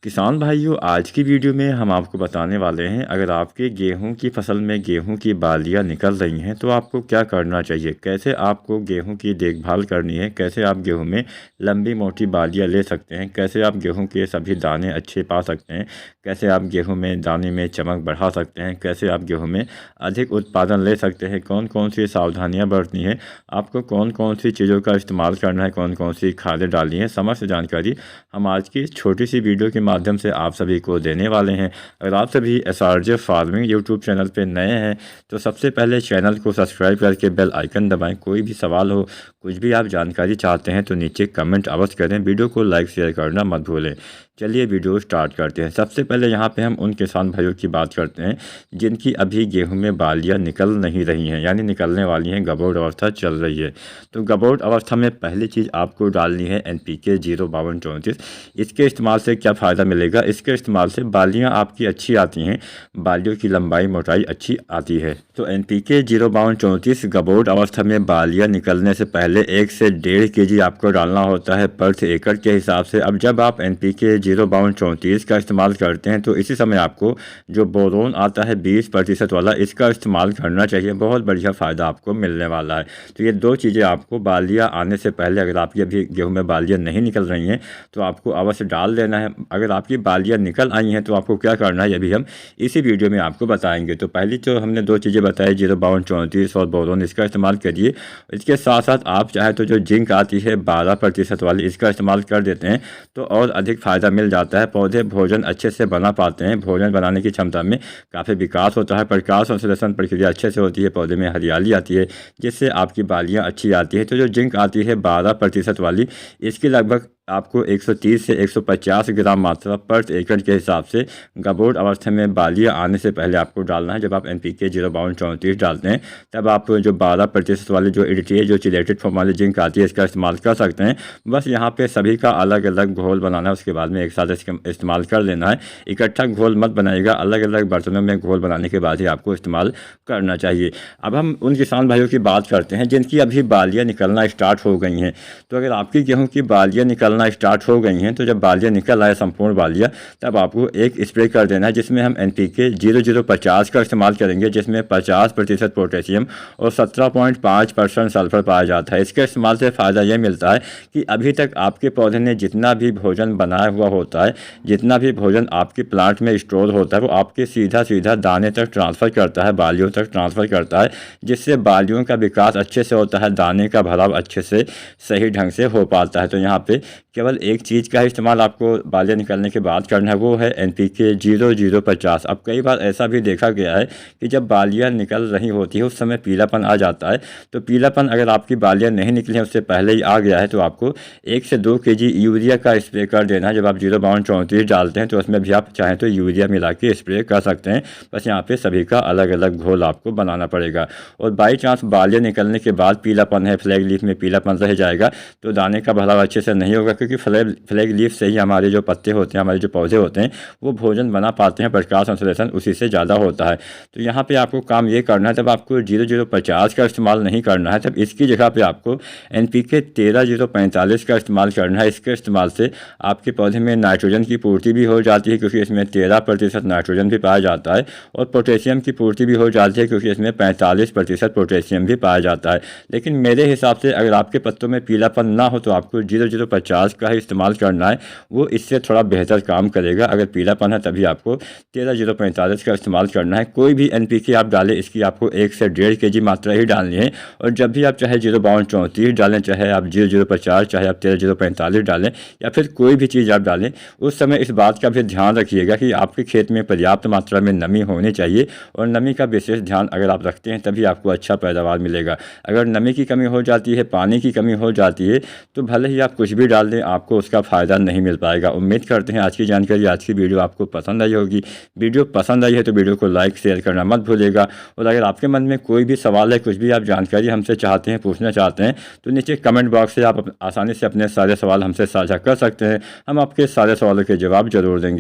किसान भाइयों, आज की वीडियो में हम आपको बताने वाले हैं, अगर आपके गेहूं की फसल में गेहूं की बालियां निकल रही हैं तो आपको क्या करना चाहिए, कैसे आपको गेहूं की देखभाल करनी है, कैसे आप गेहूं में लंबी मोटी बालियां ले सकते हैं, कैसे आप गेहूं के सभी दाने अच्छे पा सकते हैं, कैसे आप गेहूं में दाने में चमक बढ़ा सकते हैं, कैसे आप गेहूँ में अधिक उत्पादन ले सकते हैं, कौन कौन सी सावधानियाँ बरतनी है, आपको कौन कौन सी चीज़ों का इस्तेमाल करना है, कौन कौन सी खादें डालनी है, समस्त जानकारी हम आज की इस छोटी सी वीडियो के माध्यम से आप सभी को देने वाले हैं। अगर आप सभी एसआरजे फार्मिंग यूट्यूब चैनल पे नए हैं तो सबसे पहले चैनल को सब्सक्राइब करके बेल आइकन दबाएं। कोई भी सवाल हो, कुछ भी आप जानकारी चाहते हैं तो नीचे कमेंट अवश्य करें। वीडियो को लाइक शेयर करना मत भूलें। चलिए वीडियो स्टार्ट करते हैं। सबसे पहले यहाँ पे हम उन किसान भाइयों की बात करते हैं जिनकी अभी गेहूं में बालियाँ निकल नहीं रही हैं, यानी निकलने वाली हैं, गबोट अवस्था चल रही है। तो गबोट अवस्था में पहली चीज़ आपको डालनी है NPK 05234। इसके इस्तेमाल से क्या फ़ायदा मिलेगा? इसके इस्तेमाल से बालियाँ आपकी अच्छी आती हैं, बालियों की लंबाई मोटाई अच्छी आती है। तो NPK 05234 गबोट अवस्था में बालियाँ निकलने से पहले 1 से 1.5 kg आपको डालना होता है प्रति एकड़ के हिसाब से। अब जब आप NPK 05234 का इस्तेमाल करते हैं तो इसी समय आपको जो बोरोन आता है 20% वाला, इसका इस्तेमाल करना चाहिए। बहुत बढ़िया फ़ायदा आपको मिलने वाला है। तो ये दो चीज़ें आपको बालियाँ आने से पहले, अगर आपकी अभी गेहूँ में बालियाँ नहीं निकल रही हैं तो आपको अवश्य डाल देना है। अगर आपकी बालियाँ निकल आई हैं तो आपको क्या करना है, ये भी हम इसी वीडियो में आपको बताएंगे। तो पहली तो हमने दो चीज़ें बताई, 05234 और बोरोन, इसका इस्तेमाल करिए। इसके साथ साथ आप चाहे तो जो जिंक आती है 12% वाली, इसका इस्तेमाल कर देते हैं तो और अधिक फ़ायदा मिल जाता है। पौधे भोजन अच्छे से बना पाते हैं, भोजन बनाने की क्षमता में काफ़ी विकास होता है, प्रकाश संश्लेषण प्रक्रिया अच्छे से होती है, पौधे में हरियाली आती है, जिससे आपकी बालियाँ अच्छी आती है। तो जो जिंक आती है 12% वाली, इसकी लगभग आपको 130 से 150 ग्राम मात्रा प्रति एकड़ के हिसाब से गबोट अवस्था में बालियाँ आने से पहले आपको डालना है। जब आप NPK 05234 डालते हैं तब आप जो 12% वाली जो EDTA जो चिलेटेड फॉर्म वाली जिंक आती है, इसका इस्तेमाल कर सकते हैं। बस यहाँ पे सभी का अलग अलग घोल बनाना है, उसके बाद में एक साथ इसका इस्तेमाल कर लेना है। इकट्ठा घोल मत बनाइएगा, अलग अलग बर्तनों में घोल बनाने के बाद ही आपको इस्तेमाल करना चाहिए। अब हम उन किसान भाइयों की बात करते हैं जिनकी अभी बालियाँ निकलना स्टार्ट हो गई हैं। तो अगर आपकी गेहूँ की बालियाँ निकलना स्टार्ट हो गई हैं तो जब बालियाँ निकल आए संपूर्ण बालियाँ, तब आपको एक स्प्रे कर देना है जिसमें हम NPK 0050 का इस्तेमाल करेंगे, जिसमें 50% पोटेशियम और 17.5% सल्फर पाया जाता है। इसके इस्तेमाल से फ़ायदा यह मिलता है कि अभी तक आपके पौधे ने जितना भी भोजन बनाया हुआ होता है, जितना भी भोजन आपके प्लांट में स्टोर होता है, वो आपके सीधा सीधा दाने तक ट्रांसफ़र करता है, बालियों तक ट्रांसफ़र करता है, जिससे बालियों का विकास अच्छे से होता है, दाने का भराव अच्छे से सही ढंग से हो पाता है। तो यहाँ पे केवल एक चीज़ का इस्तेमाल आपको बालियाँ निकलने के बाद करना है, वो है NPK 0050। अब कई बार ऐसा भी देखा गया है कि जब बालियाँ निकल रही होती है उस समय पीलापन आ जाता है। तो पीलापन अगर आपकी बालियाँ नहीं निकली हैं, उससे पहले ही आ गया है, तो आपको 1 से 2 kg यूरिया का स्प्रे कर देना है। जब आप 05234 डालते हैं तो उसमें भी आप चाहें तो यूरिया मिला के स्प्रे कर सकते हैं। बस यहाँ पर सभी का अलग अलग घोल आपको बनाना पड़ेगा। और बाई चांस बालियाँ निकलने के बाद पीलापन है, फ्लैग लीफ में पीलापन रह जाएगा, तो दाने का भराव अच्छे से नहीं होगा, क्योंकि फ्लैग लीफ से ही हमारे जो पत्ते होते हैं, हमारे जो पौधे होते हैं, वो भोजन बना पाते हैं, प्रकाश संश्लेषण उसी से ज़्यादा होता है। तो यहाँ पे आपको काम ये करना है, तब आपको 0050 का इस्तेमाल नहीं करना है, तब इसकी जगह पे आपको NPK 13045 का इस्तेमाल करना है। इसके इस्तेमाल से आपके पौधे में नाइट्रोजन की पूर्ति भी हो जाती है, क्योंकि इसमें 13% नाइट्रोजन भी पाया जाता है, और पोटेशियम की पूर्ति भी हो जाती है, क्योंकि इसमें 45% पोटेशियम भी पाया जाता है। लेकिन मेरे हिसाब से अगर आपके पत्तों में पीलापन ना हो तो आपको 0050 का ही इस्तेमाल करना है, वो इससे थोड़ा बेहतर काम करेगा। अगर पीलापन है तभी आपको 13045 का इस्तेमाल करना है। कोई भी NPK आप डालें, इसकी आपको 1 से 1.5 kg मात्रा ही डालनी है। और जब भी आप चाहे 05234 डालें, चाहे आप 0050, चाहे आप 13045 डालें, या फिर कोई भी चीज़ आप डालें, उस समय इस बात का भी ध्यान रखिएगा कि आपके खेत में पर्याप्त मात्रा में नमी होनी चाहिए। और नमी का विशेष ध्यान अगर आप रखते हैं तभी आपको अच्छा पैदावार मिलेगा। अगर नमी की कमी हो जाती है, पानी की कमी हो जाती है, तो भले ही आप कुछ भी डाल दें, आपको उसका फ़ायदा नहीं मिल पाएगा। उम्मीद करते हैं आज की जानकारी, आज की वीडियो आपको पसंद आई होगी। वीडियो पसंद आई है तो वीडियो को लाइक शेयर करना मत भूलिएगा। और अगर आपके मन में कोई भी सवाल है, कुछ भी आप जानकारी हमसे चाहते हैं, पूछना चाहते हैं, तो नीचे कमेंट बॉक्स से आप आसानी से अपने सारे सवाल हमसे साझा कर सकते हैं। हम आपके सारे सवालों के जवाब जरूर देंगे।